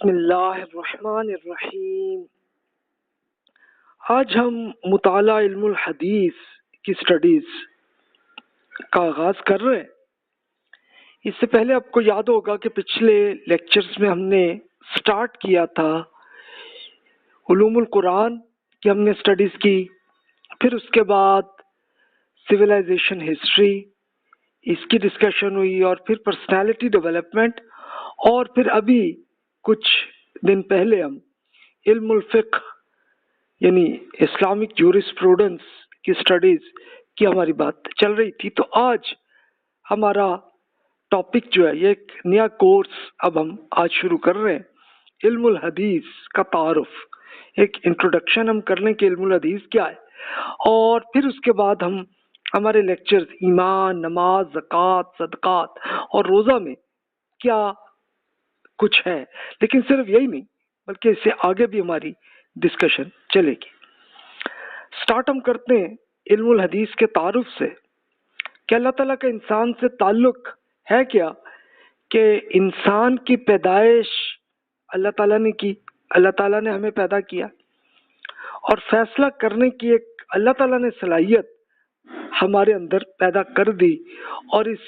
بسم اللہ الرحمن الرحیم۔ آج ہم مطالعہ علم الحدیث کی سٹڈیز کا آغاز کر رہے ہیں۔ اس سے پہلے آپ کو یاد ہوگا کہ پچھلے لیکچرز میں ہم نے سٹارٹ کیا تھا علوم القرآن کی ہم نے سٹڈیز کی، پھر اس کے بعد سویلائزیشن ہسٹری اس کی ڈسکشن ہوئی، اور پھر پرسنالٹی ڈیولپمنٹ، اور پھر ابھی کچھ دن پہلے ہم علم الفقہ یعنی اسلامک جورسپروڈنس کی سٹڈیز کی ہماری بات چل رہی تھی۔ تو آج ہمارا ٹاپک جو ہے، یہ ایک نیا کورس اب ہم آج شروع کر رہے ہیں، علم الحدیث کا تعارف، ایک انٹروڈکشن ہم کر لیں کہ علم الحدیث کیا ہے، اور پھر اس کے بعد ہم ہمارے لیکچرز ایمان، نماز، زکوٰۃ، صدقات اور روزہ میں کیا کچھ ہے، لیکن صرف یہی نہیں بلکہ اس سے آگے بھی ہماری ڈسکشن چلے گی۔ سٹارٹ ہم کرتے ہیں علم الحدیث کے تعارف سے کہ اللہ تعالیٰ کا انسان سے تعلق ہے کیا، کہ انسان کی پیدائش اللہ تعالیٰ نے کی، اللہ تعالیٰ نے ہمیں پیدا کیا، اور فیصلہ کرنے کی ایک اللہ تعالیٰ نے صلاحیت ہمارے اندر پیدا کر دی، اور اس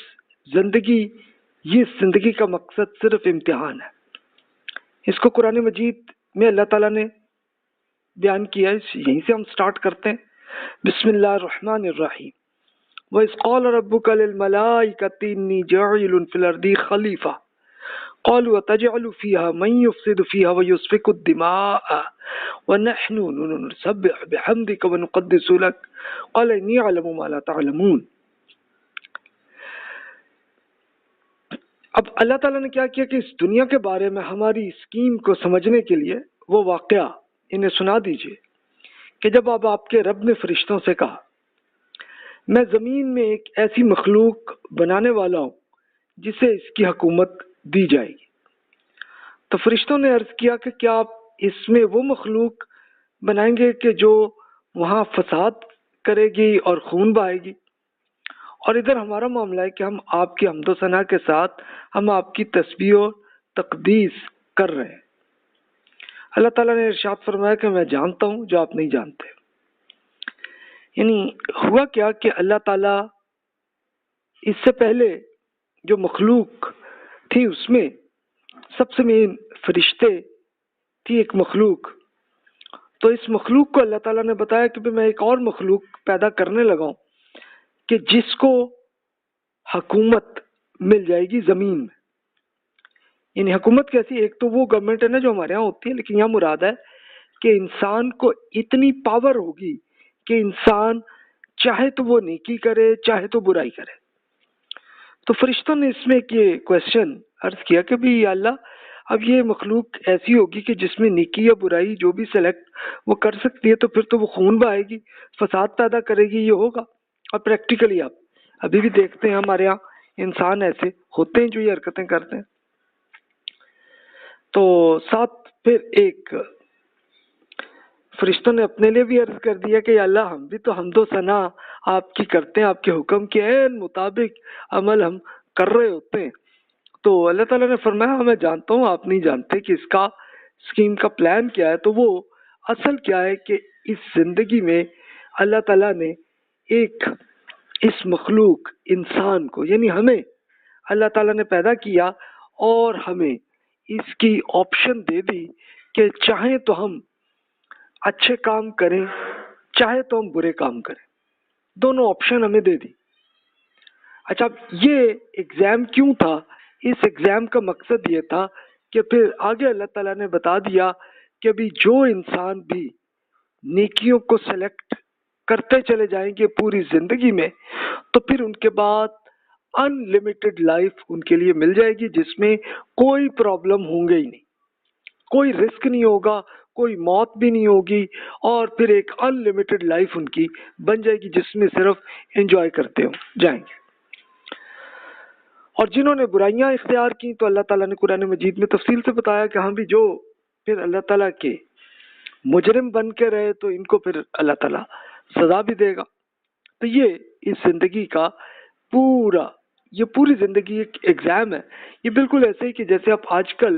زندگی کا مقصد صرف امتحان ہے۔ اس کو قرآن مجید میں اللہ تعالیٰ نے بیان کیا ہے، یہیں سے ہم سٹارٹ کرتے ہیں۔ بسم اللہ الرحمن الرحیم۔ وَإِذْ قَالَ رَبُّكَ لِلْمَلَائِكَةِ إِنِّي جَاعِلٌ فِي الْأَرْضِ خَلِيفَةً قَالُوا أَتَجْعَلُ فِيهَا مَن يُفْسِدُ فِيهَا وَيُسْفِكُ الدِّمَاءَ وَنَحْنُ نُسَبِّحُ بِحَمْدِكَ وَنُقَدِّسُ لَكَ قَالَ إِنِّي أَعْلَمُ مَا لَا تَعْلَمُونَ۔ اب اللہ تعالیٰ نے کیا کیا کہ اس دنیا کے بارے میں ہماری اسکیم کو سمجھنے کے لیے وہ واقعہ انہیں سنا دیجئے کہ جب اب آپ کے رب نے فرشتوں سے کہا، میں زمین میں ایک ایسی مخلوق بنانے والا ہوں جسے اس کی حکومت دی جائے گی۔ تو فرشتوں نے عرض کیا کہ کیا آپ اس میں وہ مخلوق بنائیں گے کہ جو وہاں فساد کرے گی اور خون بہائے گی، اور ادھر ہمارا معاملہ ہے کہ ہم آپ کی حمد و ثنا کے ساتھ ہم آپ کی تسبیح و تقدیس کر رہے ہیں۔ اللہ تعالیٰ نے ارشاد فرمایا کہ میں جانتا ہوں جو آپ نہیں جانتے۔ یعنی ہوا کیا کہ اللہ تعالیٰ اس سے پہلے جو مخلوق تھی اس میں سب سے مین فرشتے تھی ایک مخلوق، تو اس مخلوق کو اللہ تعالیٰ نے بتایا کہ میں ایک اور مخلوق پیدا کرنے لگا ہوں کہ جس کو حکومت مل جائے گی زمین میں۔ یعنی حکومت کیسی، ایک تو وہ گورنمنٹ ہے نا جو ہمارے یہاں ہوتی ہے، لیکن یہاں مراد ہے کہ انسان کو اتنی پاور ہوگی کہ انسان چاہے تو وہ نیکی کرے چاہے تو برائی کرے۔ تو فرشتوں نے اس میں ایک یہ کویسچن عرض کیا کہ بھی یا اللہ، اب یہ مخلوق ایسی ہوگی کہ جس میں نیکی یا برائی جو بھی سلیکٹ وہ کر سکتی ہے، تو پھر تو وہ خون بہائے گی، فساد پیدا کرے گی، یہ ہوگا۔ اور پریکٹیکلی آپ ابھی بھی دیکھتے ہیں ہمارے یہاں انسان ایسے ہوتے ہیں جو یہ حرکتیں کرتے ہیں۔ تو ساتھ پھر ایک فرشتوں نے اپنے لیے بھی عرض کر دیا کہ یا اللہ، ہم بھی تو حمد و ثنا آپ کی کرتے ہیں، آپ کے حکم کے عین مطابق عمل ہم کر رہے ہوتے ہیں۔ تو اللہ تعالیٰ نے فرمایا میں جانتا ہوں آپ نہیں جانتے کہ اس کا اسکیم کا پلان کیا ہے۔ تو وہ اصل کیا ہے کہ اس زندگی میں اللہ تعالیٰ نے ایک اس مخلوق انسان کو، یعنی ہمیں اللہ تعالیٰ نے پیدا کیا، اور ہمیں اس کی آپشن دے دی کہ چاہیں تو ہم اچھے کام کریں چاہے تو ہم برے کام کریں، دونوں آپشن ہمیں دے دی۔ اچھا، یہ ایگزام کیوں تھا؟ اس ایگزام کا مقصد یہ تھا کہ پھر آگے اللہ تعالیٰ نے بتا دیا کہ بھی جو انسان بھی نیکیوں کو سلیکٹ کرتے چلے جائیں گے پوری زندگی میں، تو پھر ان کے بعد ان لمیٹڈ لائف ان کے لیے مل جائے گی، جس میں کوئی پرابلم ہوں گے ہی نہیں، کوئی رسک نہیں ہوگا، کوئی موت بھی نہیں ہوگی، اور پھر ایک ان لمیٹڈ لائف ان کی بن جائے گی جس میں صرف انجوائے کرتے جائیں گے۔ اور جنہوں نے برائیاں اختیار کی تو اللہ تعالیٰ نے قرآن مجید میں تفصیل سے بتایا کہ ہم بھی جو پھر اللہ تعالیٰ کے مجرم بن کے رہے تو ان کو پھر اللہ تعالیٰ سزا بھی دے گا۔ تو یہ اس زندگی کا پوری زندگی ایک ایگزام ہے۔ یہ بالکل ایسے ہی کہ جیسے آپ آج کل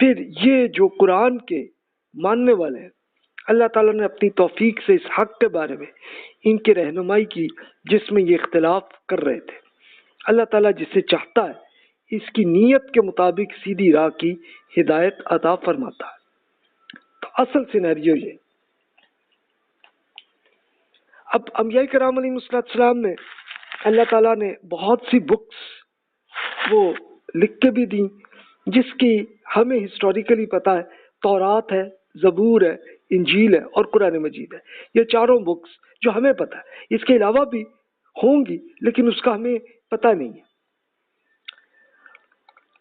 پھر یہ جو قرآن کے ماننے والے ہیں، اللہ تعالیٰ نے اپنی توفیق سے اس حق کے بارے میں ان کی رہنمائی کی جس میں یہ اختلاف کر رہے تھے۔ اللہ تعالیٰ جسے چاہتا ہے اس کی نیت کے مطابق سیدھی راہ کی ہدایت عطا فرماتا ہے۔ تو اصل سینیریو یہ، اب انبیاء کرام علیہ السلام نے اللہ تعالیٰ نے بہت سی بکس وہ لکھ کے بھی دیں جس کی ہمیں ہسٹوریکلی پتہ ہے، تورات ہے، زبور ہے، انجیل ہے اور قرآن مجید ہے۔ یہ چاروں بکس جو ہمیں پتہ ہے، اس کے علاوہ بھی ہوں گی لیکن اس کا ہمیں پتہ نہیں ہے۔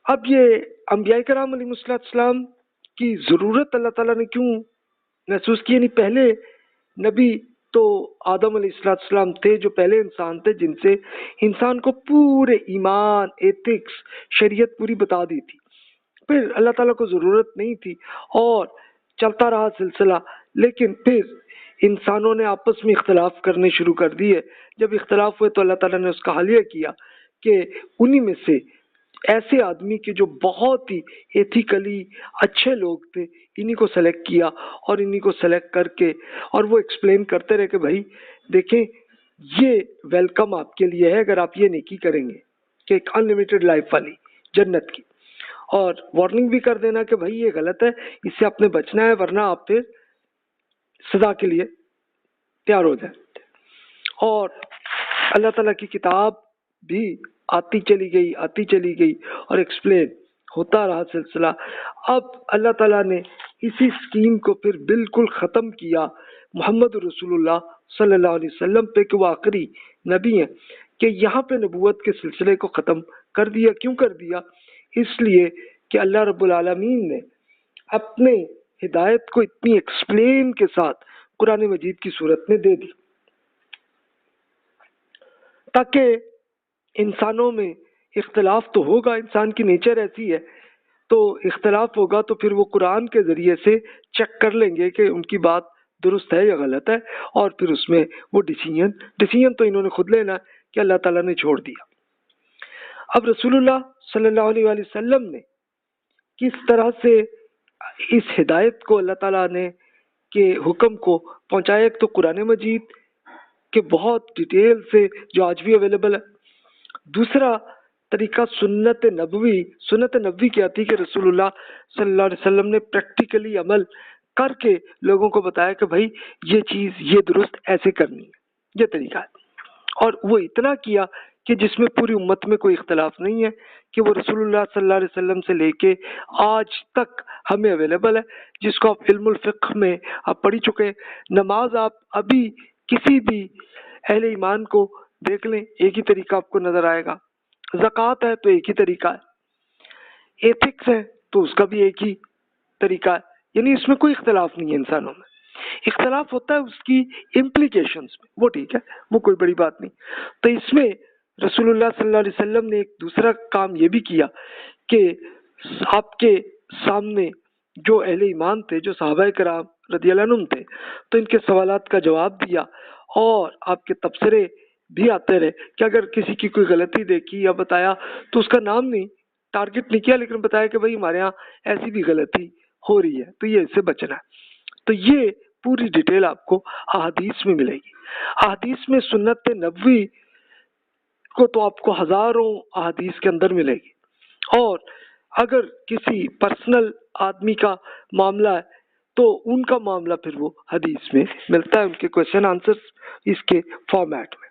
اب یہ انبیاء کرام علیہ السلام کی ضرورت اللہ تعالیٰ نے کیوں محسوس کی؟ یعنی پہلے نبی تو آدم علیہ السلام تھے جو پہلے انسان تھے جن سے انسان کو پورے ایمان، ایتھکس، شریعت پوری بتا دی تھی۔ پھر اللہ تعالیٰ کو ضرورت نہیں تھی اور چلتا رہا سلسلہ، لیکن پھر انسانوں نے آپس میں اختلاف کرنے شروع کر دیے۔ جب اختلاف ہوئے تو اللہ تعالیٰ نے اس کا حل یہ کیا کہ انہی میں سے ایسے آدمی کے جو بہت ہی ایتھیکلی اچھے لوگ تھے انہی کو سلیکٹ کیا، اور انہی کو سلیکٹ کر کے اور وہ ایکسپلین کرتے رہے کہ بھائی دیکھیں یہ ویلکم آپ کے لیے ہے اگر آپ یہ نیکی کریں گے کہ ایک انلیمیٹڈ لائف والی جنت کی، اور وارننگ بھی کر دینا کہ بھائی یہ غلط ہے، اس سے آپ نے بچنا ہے ورنہ آپ پھر سزا کے لیے تیار ہو جائیں۔ اور اللہ تعالیٰ کی کتاب بھی آتی چلی گئی اور ایکسپلین ہوتا رہا سلسلہ۔ اب اللہ تعالیٰ نے اسی سکیم کو پھر بالکل ختم کیا محمد رسول اللہ صلی اللہ علیہ وسلم پہ کہ وہ آخری نبی ہیں، کہ یہاں پہ نبوت کے سلسلے کو ختم کر دیا۔ کیوں کر دیا؟ اس لیے کہ اللہ رب العالمین نے اپنے ہدایت کو اتنی ایکسپلین کے ساتھ قرآن مجید کی صورت میں دے دی تاکہ انسانوں میں اختلاف تو ہوگا، انسان کی نیچر ایسی ہے، تو اختلاف ہوگا تو پھر وہ قرآن کے ذریعے سے چیک کر لیں گے کہ ان کی بات درست ہے یا غلط ہے، اور پھر اس میں وہ ڈیسیژن تو انہوں نے خود لینا ہے کہ اللہ تعالیٰ نے چھوڑ دیا۔ اب رسول اللہ صلی اللہ علیہ وآلہ وسلم نے کس طرح سے اس ہدایت کو اللہ تعالیٰ نے کے حکم کو پہنچایا؟ ایک تو قرآن مجید کے بہت ڈیٹیل سے جو آج بھی اویلیبل ہے، دوسرا طریقہ سنت نبوی کیا تھی کہ رسول اللہ صلی اللہ علیہ وسلم نے پریکٹیکلی عمل کر کے لوگوں کو بتایا کہ بھائی یہ چیز یہ درست ایسے کرنی ہے، یہ طریقہ ہے، اور وہ اتنا کیا کہ جس میں پوری امت میں کوئی اختلاف نہیں ہے، کہ وہ رسول اللہ صلی اللہ علیہ وسلم سے لے کے آج تک ہمیں اویلیبل ہے، جس کو آپ علم الفقہ میں آپ پڑھی چکے ہیں۔ نماز آپ ابھی کسی بھی اہل ایمان کو دیکھ لیں ایک ہی طریقہ آپ کو نظر آئے گا، زکوٰۃ ہے تو ایک ہی طریقہ ہے، ایتھکس ہے تو اس کا بھی ایک ہی طریقہ ہے، یعنی اس میں کوئی اختلاف نہیں ہے۔ انسانوں میں اختلاف ہوتا ہے اس کی امپلیکیشنز میں، وہ ٹھیک ہے، وہ کوئی بڑی بات نہیں۔ تو اس میں رسول اللہ صلی اللہ علیہ وسلم نے ایک دوسرا کام یہ بھی کیا کہ آپ کے سامنے جو اہل ایمان تھے، جو صحابہ کرام رضی اللہ عنہم تھے، تو ان کے سوالات کا جواب دیا، اور آپ کے تبصرے بھی آتے رہے کہ اگر کسی کی کوئی غلطی دیکھی یا بتایا تو اس کا نام نہیں ٹارگٹ نہیں کیا، لیکن بتایا کہ بھائی ہمارے ہاں ایسی بھی غلطی ہو رہی ہے تو یہ اس سے بچنا ہے۔ تو یہ پوری ڈیٹیل آپ کو احادیث میں ملے گی۔ احادیث میں سنت نبوی کو تو آپ کو ہزاروں احادیث کے اندر ملے گی، اور اگر کسی پرسنل آدمی کا معاملہ ہے تو ان کا معاملہ پھر وہ حدیث میں ملتا ہے، ان کے کویشچن آنسر اس کے فارمیٹ میں۔